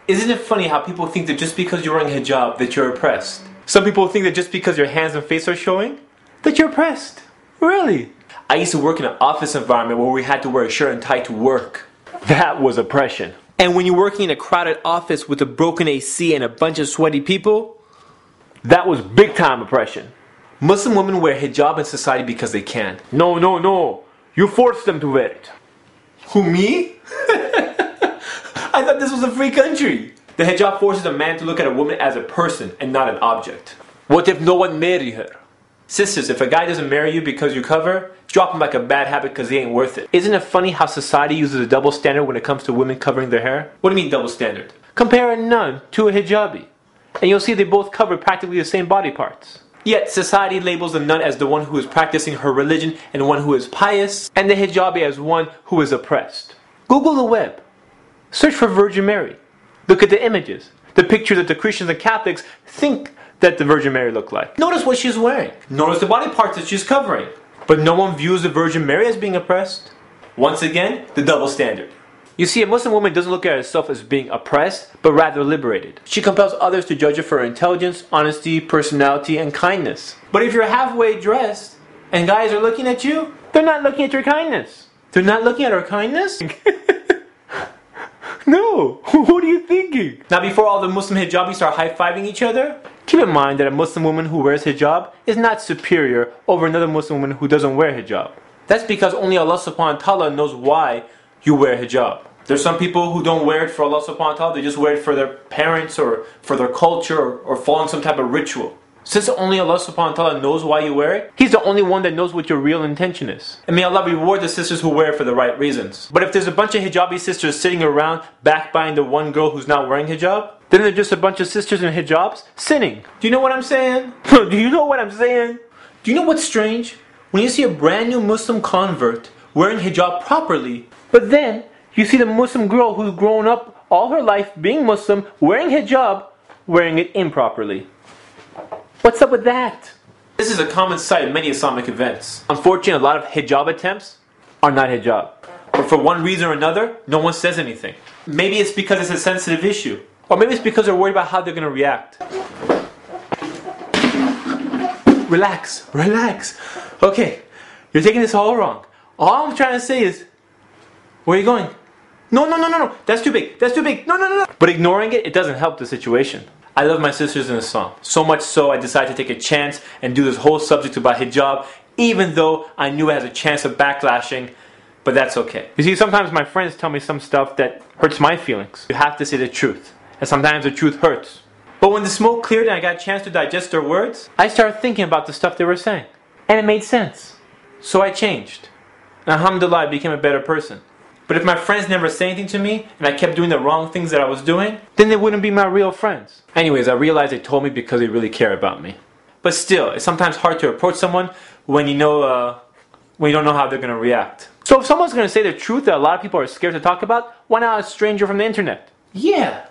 Isn't it funny how people think that just because you're wearing hijab that you're oppressed? Some people think that just because your hands and face are showing, that you're oppressed. Really? I used to work in an office environment where we had to wear a shirt and tie to work. That was oppression. And when you're working in a crowded office with a broken AC and a bunch of sweaty people, that was big time oppression. Muslim women wear hijab in society because they can. No, no, no. You forced them to wear it. Who, me? I thought this was a free country. The hijab forces a man to look at a woman as a person and not an object. What if no one married her? Sisters, if a guy doesn't marry you because you cover, drop him like a bad habit because he ain't worth it. Isn't it funny how society uses a double standard when it comes to women covering their hair? What do you mean double standard? Compare a nun to a hijabi, and you'll see they both cover practically the same body parts. Yet society labels the nun as the one who is practicing her religion and one who is pious, and the hijabi as one who is oppressed. Google the web. Search for Virgin Mary. Look at the images, the pictures that the Christians and Catholics think that the Virgin Mary looked like. Notice what she's wearing. Notice the body parts that she's covering. But no one views the Virgin Mary as being oppressed. Once again, the double standard. You see, a Muslim woman doesn't look at herself as being oppressed, but rather liberated. She compels others to judge her for her intelligence, honesty, personality, and kindness. But if you're halfway dressed, and guys are looking at you, they're not looking at your kindness. They're not looking at her kindness? No, what are you thinking? Now before all the Muslim hijabis start high-fiving each other, keep in mind that a Muslim woman who wears hijab is not superior over another Muslim woman who doesn't wear hijab. That's because only Allah subhanahu wa ta'ala knows why you wear hijab. There's some people who don't wear it for Allah subhanahu wa ta'ala, they just wear it for their parents or for their culture or following some type of ritual. Since only Allah subhanahu wa ta'ala knows why you wear it, He's the only one that knows what your real intention is. And may Allah reward the sisters who wear it for the right reasons. But if there's a bunch of hijabi sisters sitting around backbiting the one girl who's not wearing hijab, then they're just a bunch of sisters in hijabs sinning. Do you know what I'm saying? Do you know what I'm saying? Do you know what's strange? When you see a brand new Muslim convert wearing hijab properly, but then you see the Muslim girl who's grown up all her life being Muslim, wearing hijab, wearing it improperly. What's up with that? This is a common sight in many Islamic events. Unfortunately, a lot of hijab attempts are not hijab. But for one reason or another, no one says anything. Maybe it's because it's a sensitive issue. Or maybe it's because they're worried about how they're going to react. Relax, relax. Okay, you're taking this all wrong. All I'm trying to say is, where are you going? No, no, no, no, no. That's too big. That's too big. No, no, no, no. But ignoring it, it doesn't help the situation. I love my sisters in Islam. So much so I decided to take a chance and do this whole subject about hijab, even though I knew it has a chance of backlashing, but that's okay. You see, sometimes my friends tell me some stuff that hurts my feelings. You have to say the truth, and sometimes the truth hurts. But when the smoke cleared and I got a chance to digest their words, I started thinking about the stuff they were saying. And it made sense. So I changed. And alhamdulillah, I became a better person. But if my friends never say anything to me, and I kept doing the wrong things that I was doing, then they wouldn't be my real friends. Anyways, I realized they told me because they really care about me. But still, it's sometimes hard to approach someone when you know, when you don't know how they're going to react. So if someone's going to say the truth that a lot of people are scared to talk about, why not a stranger from the internet? Yeah.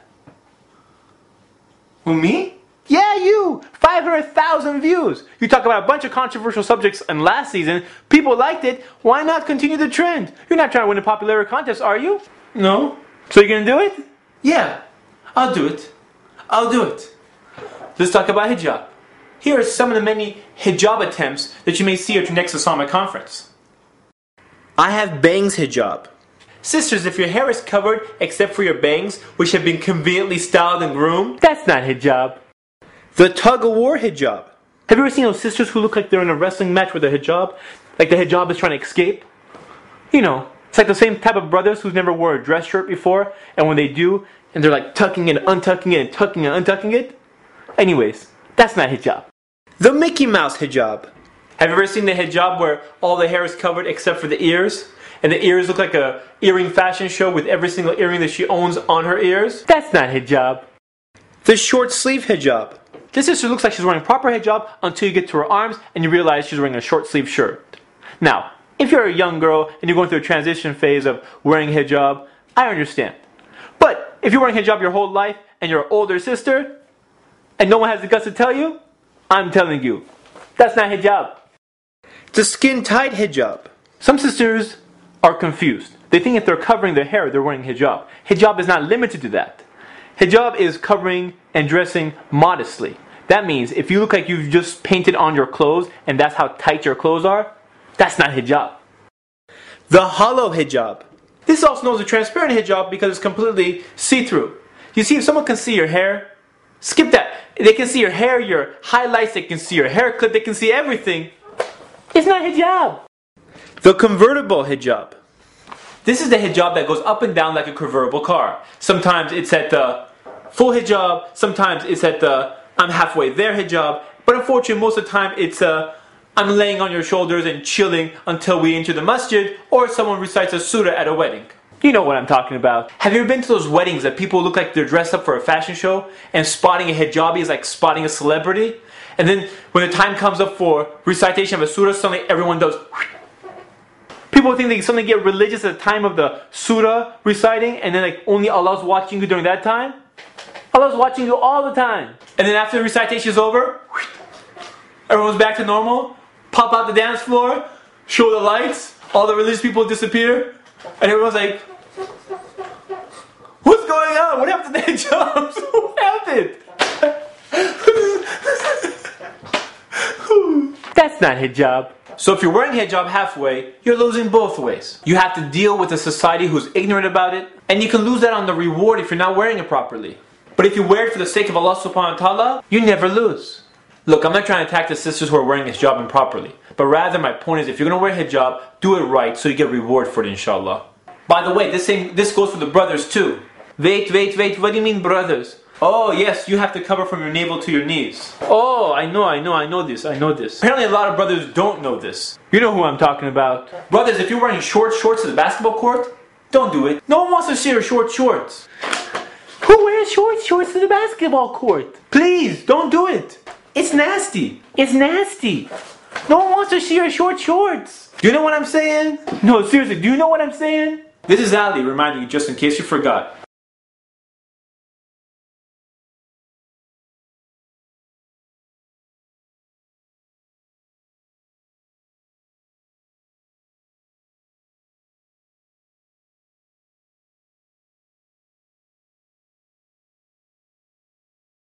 Who, me? Yeah, you! 500,000 views! You talk about a bunch of controversial subjects and last season, people liked it, why not continue the trend? You're not trying to win a popularity contest, are you? No. So you're gonna do it? Yeah, I'll do it. I'll do it. Let's talk about hijab. Here are some of the many hijab attempts that you may see at your next Islamic conference. I have bangs hijab. Sisters, if your hair is covered except for your bangs, which have been conveniently styled and groomed, that's not hijab. The tug-of-war hijab. Have you ever seen those sisters who look like they're in a wrestling match with a hijab? Like the hijab is trying to escape? You know, it's like the same type of brothers who've never wore a dress shirt before, and when they do, and they're like tucking it, untucking it, and tucking and untucking it. Anyways, that's not hijab. The Mickey Mouse hijab. Have you ever seen the hijab where all the hair is covered except for the ears? And the ears look like a earring fashion show with every single earring that she owns on her ears? That's not hijab. The short sleeve hijab. This sister looks like she's wearing proper hijab until you get to her arms and you realize she's wearing a short sleeve shirt. Now, if you're a young girl and you're going through a transition phase of wearing hijab, I understand. But if you're wearing hijab your whole life and you're an older sister and no one has the guts to tell you, I'm telling you, that's not hijab. The skin tight hijab. Some sisters are confused. They think if they're covering their hair, they're wearing hijab. Hijab is not limited to that. Hijab is covering and dressing modestly. That means if you look like you've just painted on your clothes and that's how tight your clothes are, that's not hijab. The hollow hijab. This is also known as a transparent hijab because it's completely see-through. You see, if someone can see your hair, skip that. They can see your hair, your highlights, they can see your hair clip, they can see everything. It's not hijab. The convertible hijab. This is the hijab that goes up and down like a convertible car. Sometimes it's at the full hijab, sometimes it's at the I'm halfway there hijab, but unfortunately most of the time it's I'm laying on your shoulders and chilling until we enter the masjid, or someone recites a surah at a wedding. You know what I'm talking about. Have you ever been to those weddings that people look like they're dressed up for a fashion show and spotting a hijabi is like spotting a celebrity? And then when the time comes up for recitation of a surah, suddenly everyone does. People think they suddenly get religious at the time of the surah reciting, and then like only Allah's watching you during that time. Allah's watching you all the time. And then after the recitation is over, everyone's back to normal. Pop out the dance floor, show the lights, all the religious people disappear, and everyone's like, what's going on? What happened to the hijabs? What happened? That's not hijab. So if you're wearing hijab halfway, you're losing both ways. You have to deal with a society who's ignorant about it, and you can lose that on the reward if you're not wearing it properly. But if you wear it for the sake of Allah subhanahu wa ta'ala, you never lose. Look, I'm not trying to attack the sisters who are wearing hijab improperly, but rather my point is if you're going to wear hijab, do it right so you get reward for it, inshallah. By the way, this goes for the brothers too. Wait, what do you mean brothers? Oh yes, you have to cover from your navel to your knees. Oh, I know this. Apparently a lot of brothers don't know this. You know who I'm talking about. Brothers, if you're wearing short shorts to the basketball court, don't do it. No one wants to see your short shorts. Who wears short shorts to the basketball court? Please, don't do it. It's nasty. It's nasty. No one wants to see your short shorts. Do you know what I'm saying? No, seriously, do you know what I'm saying? This is Ali reminding you just in case you forgot.